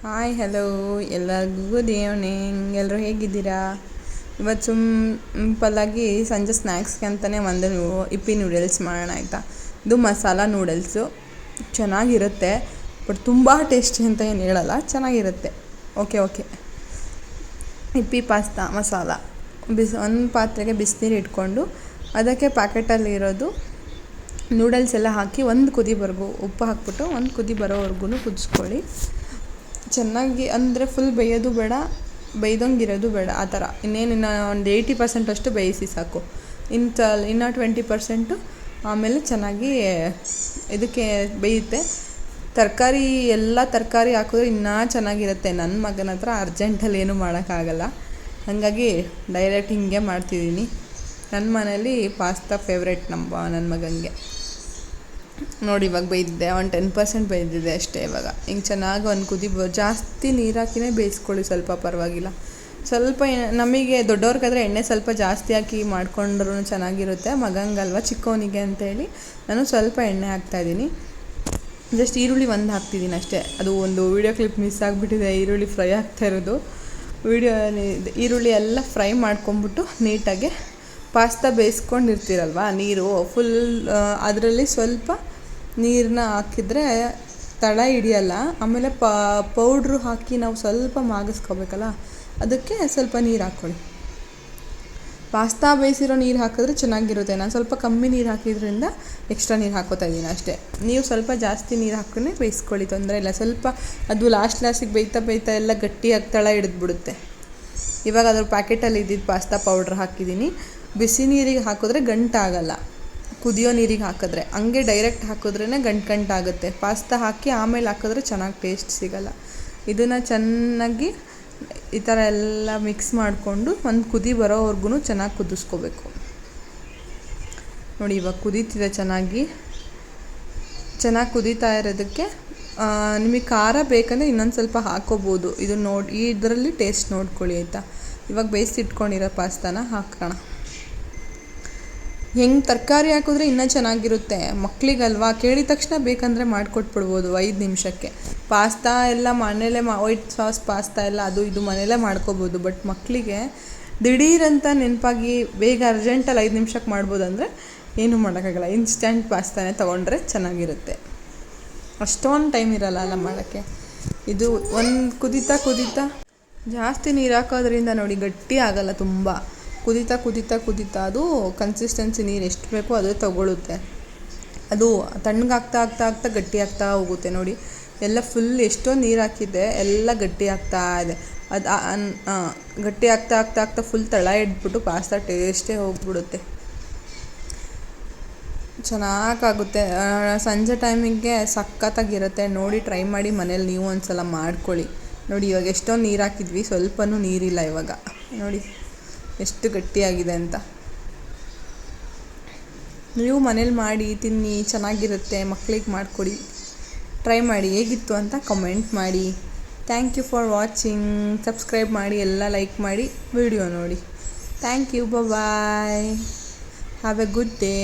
Hi hello ಎಲ್ಲರಿಗೂ good evening. ಎಲ್ಲರೂ ಹೇಗಿದ್ದೀರಾ? ಇವತ್ತು ಸಿಂಪಲ್ಲಾಗಿ ಸಂಜೆ ಸ್ನ್ಯಾಕ್ಸ್ಗೆ ಅಂತಲೇ ಒಂದು ಇಪ್ಪಿ ನೂಡಲ್ಸ್ ಮಾಡೋಣ ಆಯಿತಾ. ಇದು ಮಸಾಲ ನೂಡಲ್ಸು ಚೆನ್ನಾಗಿರುತ್ತೆ, ಬಟ್ ತುಂಬ ಟೇಸ್ಟಿ ಅಂತ ಏನು ಹೇಳಲ್ಲ, ಚೆನ್ನಾಗಿರುತ್ತೆ. ಓಕೆ ಇಪ್ಪಿ ಪಾಸ್ತಾ ಮಸಾಲ ಒಂದು ಪಾತ್ರೆಗೆ ಬಿಸಿನೀರು ಇಟ್ಕೊಂಡು ಅದಕ್ಕೆ ಪ್ಯಾಕೆಟಲ್ಲಿರೋದು ನೂಡಲ್ಸ್ ಎಲ್ಲ ಹಾಕಿ ಒಂದು ಕುದಿವರೆಗೂ ಉಪ್ಪು ಹಾಕ್ಬಿಟ್ಟು ಒಂದು ಕುದಿ ಬರೋವರೆಗೂ ಕುದಿಸ್ಕೊಳ್ಳಿ. ಚೆನ್ನಾಗಿ ಅಂದರೆ ಫುಲ್ ಬೇಯೋದು ಬೇಡ, ಬೇಯ್ದಂಗಿರೋದು ಬೇಡ, ಆ ಥರ. ಇನ್ನೇನು ಒಂದು 80% ಅಷ್ಟು ಬೇಯಿಸಿ ಸಾಕು. ಇನ್ನು 20% ಆಮೇಲೆ ಚೆನ್ನಾಗಿ ಇದಕ್ಕೆ ಬೇಯುತ್ತೆ. ಎಲ್ಲ ತರಕಾರಿ ಹಾಕಿದ್ರೆ ಇನ್ನೂ ಚೆನ್ನಾಗಿರುತ್ತೆ. ನನ್ನ ಮಗನ ಹತ್ರ ಅರ್ಜೆಂಟಲ್ಲಿ ಏನೂ ಮಾಡೋಕ್ಕಾಗಲ್ಲ, ಹಾಗಾಗಿ ಡೈರೆಕ್ಟ್ ಹಿಂಗೆ ಮಾಡ್ತಿದ್ದೀನಿ. ನನ್ನ ಮನೇಲಿ ಪಾಸ್ತಾ ಫೇವ್ರೆಟ್ ನನ್ನ ಮಗನಿಗೆ. ನೋಡಿ ಇವಾಗ ಬೇಯ್ದಿದೆ, ಒಂದು 10% ಬೇಯ್ದಿದೆ ಅಷ್ಟೇ. ಇವಾಗ ಹಿಂಗೆ ಚೆನ್ನಾಗಿ ಒಂದು ಕುದಿ ಜಾಸ್ತಿ ನೀರು ಹಾಕಿನೇ ಬೇಯಿಸ್ಕೊಳ್ಳಿ, ಸ್ವಲ್ಪ ಪರವಾಗಿಲ್ಲ. ಸ್ವಲ್ಪ ನಮಗೆ ದೊಡ್ಡವ್ರಿಗಾದರೆ ಎಣ್ಣೆ ಸ್ವಲ್ಪ ಜಾಸ್ತಿ ಹಾಕಿ ಮಾಡ್ಕೊಂಡ್ರೂ ಚೆನ್ನಾಗಿರುತ್ತೆ. ಮಗಂಗಲ್ವ ಚಿಕ್ಕವನಿಗೆ ಅಂತೇಳಿ ನಾನು ಸ್ವಲ್ಪ ಎಣ್ಣೆ ಹಾಕ್ತಾಯಿದ್ದೀನಿ. ಜಸ್ಟ್ ಈರುಳ್ಳಿ ಒಂದು ಹಾಕ್ತಿದ್ದೀನಿ ಅಷ್ಟೇ. ಅದು ಒಂದು ವೀಡಿಯೋ ಕ್ಲಿಪ್ ಮಿಸ್ ಆಗಿಬಿಟ್ಟಿದೆ, ಈರುಳ್ಳಿ ಫ್ರೈ ಆಗ್ತಾ ಇರೋದು. ಈರುಳ್ಳಿ ಎಲ್ಲ ಫ್ರೈ ಮಾಡ್ಕೊಂಬಿಟ್ಟು ನೀಟಾಗಿ ಪಾಸ್ತಾ ಬೇಯಿಸ್ಕೊಂಡಿರ್ತೀರಲ್ವ, ನೀರು ಫುಲ್ ಅದರಲ್ಲಿ ಸ್ವಲ್ಪ ನೀರನ್ನ ಹಾಕಿದರೆ ತಳ ಹಿಡಿಯಲ್ಲ. ಆಮೇಲೆ ಪೌಡ್ರು ಹಾಕಿ ನಾವು ಸ್ವಲ್ಪ ಮಾಗಿಸ್ಕೋಬೇಕಲ್ಲ, ಅದಕ್ಕೆ ಸ್ವಲ್ಪ ನೀರು ಹಾಕ್ಕೊಳ್ಳಿ. ಪಾಸ್ತಾ ಬೇಯಿಸಿರೋ ನೀರು ಹಾಕಿದ್ರೆ ಚೆನ್ನಾಗಿರುತ್ತೆ. ನಾನು ಸ್ವಲ್ಪ ಕಮ್ಮಿ ನೀರು ಹಾಕಿದ್ರಿಂದ ಎಕ್ಸ್ಟ್ರಾ ನೀರು ಹಾಕೋತಾ ಇದ್ದೀನಿ ಅಷ್ಟೇ. ನೀವು ಸ್ವಲ್ಪ ಜಾಸ್ತಿ ನೀರು ಹಾಕಿದ್ರೆ ಬೇಯಿಸ್ಕೊಳ್ಳಿ, ತೊಂದರೆ ಇಲ್ಲ. ಸ್ವಲ್ಪ ಅದು ಲಾಸ್ಟಿಗೆ ಬೇಯ್ತಾ ಎಲ್ಲ ಗಟ್ಟಿಯಾಗಿ ತಳ ಹಿಡಿದ್ಬಿಡುತ್ತೆ. ಇವಾಗ ಅದ್ರ ಪ್ಯಾಕೆಟಲ್ಲಿ ಇದ್ದಿದ್ದು ಪಾಸ್ತಾ ಪೌಡ್ರ್ ಹಾಕಿದ್ದೀನಿ. ಬಿಸಿ ನೀರಿಗೆ ಹಾಕಿದ್ರೆ ಗಂಟಾಗಲ್ಲ, ಕುದಿಯೋ ನೀರಿಗೆ ಹಾಕಿದ್ರೆ. ಹಂಗೆ ಡೈರೆಕ್ಟ್ ಹಾಕಿದ್ರೇ ಗಂಟಾಗುತ್ತೆ. ಪಾಸ್ತಾ ಹಾಕಿ ಆಮೇಲೆ ಹಾಕಿದ್ರೆ ಚೆನ್ನಾಗಿ ಟೇಸ್ಟ್ ಸಿಗಲ್ಲ. ಇದನ್ನು ಚೆನ್ನಾಗಿ ಈ ಥರ ಎಲ್ಲ ಮಿಕ್ಸ್ ಮಾಡಿಕೊಂಡು ಒಂದು ಕುದಿ ಬರೋವರೆಗೂ ಚೆನ್ನಾಗಿ ಕುದಿಸ್ಕೋಬೇಕು. ನೋಡಿ ಇವಾಗ ಕುದೀತಿದೆ, ಚೆನ್ನಾಗಿ ಕುದೀತಾ ಇರೋದಕ್ಕೆ ನಿಮಗೆ ಖಾರ ಬೇಕಂದರೆ ಇನ್ನೊಂದು ಸ್ವಲ್ಪ ಹಾಕ್ಕೋಬೋದು. ಇದು ಇದರಲ್ಲಿ ಟೇಸ್ಟ್ ನೋಡ್ಕೊಳ್ಳಿ ಆಯಿತಾ. ಇವಾಗ ಬೇಯಿಸಿಟ್ಕೊಂಡಿರೋ ಪಾಸ್ತಾನ ಹಾಕೋಣ. ಹೆಂಗೆ ತರಕಾರಿ ಹಾಕಿದ್ರೆ ಇನ್ನೂ ಚೆನ್ನಾಗಿರುತ್ತೆ. ಮಕ್ಕಳಿಗಲ್ವಾ, ಕೇಳಿದ ತಕ್ಷಣ ಬೇಕಂದರೆ ಮಾಡಿಕೊಟ್ಬಿಡ್ಬೋದು 5 ನಿಮಿಷಕ್ಕೆ. ಪಾಸ್ತಾ ಎಲ್ಲ ಮನೇಲೇ ವೈಟ್ ಸಾಸ್ ಪಾಸ್ತಾ ಎಲ್ಲ ಅದು ಇದು ಮನೇಲೇ ಮಾಡ್ಕೋಬೋದು. ಬಟ್ ಮಕ್ಕಳಿಗೆ ದಿಢೀರಂತ ನೆನಪಾಗಿ ಬೇಗ ಅರ್ಜೆಂಟಲ್ಲಿ 5 ನಿಮಿಷಕ್ಕೆ ಮಾಡ್ಬೋದು ಅಂದರೆ ಏನೂ ಮಾಡೋಕ್ಕಾಗಲ್ಲ. ಇನ್ಸ್ಟಂಟ್ ಪಾಸ್ತಾನೇ ತೊಗೊಂಡ್ರೆ ಚೆನ್ನಾಗಿರುತ್ತೆ. ಅಷ್ಟೊಂದು ಟೈಮ್ ಇರಲ್ಲ ಮಾಡೋಕ್ಕೆ. ಇದು ಒಂದು ಕುದೀತಾ ಜಾಸ್ತಿ ನೀರು ಹಾಕೋದ್ರಿಂದ ನೋಡಿ ಗಟ್ಟಿ ಆಗಲ್ಲ. ತುಂಬ ಕುದೀತಾ ಅದು ಕನ್ಸಿಸ್ಟೆನ್ಸಿ ನೀರು ಎಷ್ಟು ಬೇಕೋ ಅದು ತಗೊಳುತ್ತೆ. ಅದು ತಣ್ಣಗಾಗ್ತಾ ಗಟ್ಟಿ ಆಗ್ತಾ ಹೋಗುತ್ತೆ. ನೋಡಿ ಎಲ್ಲ ಫುಲ್ ಎಷ್ಟೋ ನೀರು ಹಾಕಿದ್ದೆ, ಎಲ್ಲ ಗಟ್ಟಿ ಆಗ್ತಾ ಇದೆ. ಅದು ಗಟ್ಟಿ ಆಗ್ತಾ ಫುಲ್ ತಳ ಹಿಡ್ಬಿಟ್ಟು ಪಾಸ್ತಾ ಟೇಸ್ಟೇ ಹೋಗ್ಬಿಡುತ್ತೆ. ಚೆನ್ನಾಗಾಗುತ್ತೆ. ಸಂಜೆ ಟೈಮಿಗೆ ಸಖತ್ತಾಗಿರುತ್ತೆ. ನೋಡಿ ಟ್ರೈ ಮಾಡಿ ಮನೇಲಿ ನೀವು ಒಂದು ಸಲ ಮಾಡ್ಕೊಳ್ಳಿ. ನೋಡಿ ಇವಾಗ ಎಷ್ಟೊಂದು ನೀರು ಹಾಕಿದ್ವಿ, ಸ್ವಲ್ಪನೂ ನೀರಿಲ್ಲ ಇವಾಗ. ನೋಡಿ ಎಷ್ಟು ಗಟ್ಟಿಯಾಗಿದೆ ಅಂತ. ನೀವು ಮನೇಲಿ ಮಾಡಿ ತಿನ್ನಿ, ಚೆನ್ನಾಗಿರುತ್ತೆ. ಮಕ್ಕಳಿಗೆ ಮಾಡಿಕೊಡಿ, ಟ್ರೈ ಮಾಡಿ ಹೇಗಿತ್ತು ಅಂತ ಕಮೆಂಟ್ ಮಾಡಿ. Thank you for watching. Subscribe ಮಾಡಿ, ಎಲ್ಲ ಲೈಕ್ ಮಾಡಿ, ವಿಡಿಯೋ ನೋಡಿ. Thank you, bye. Have a good day.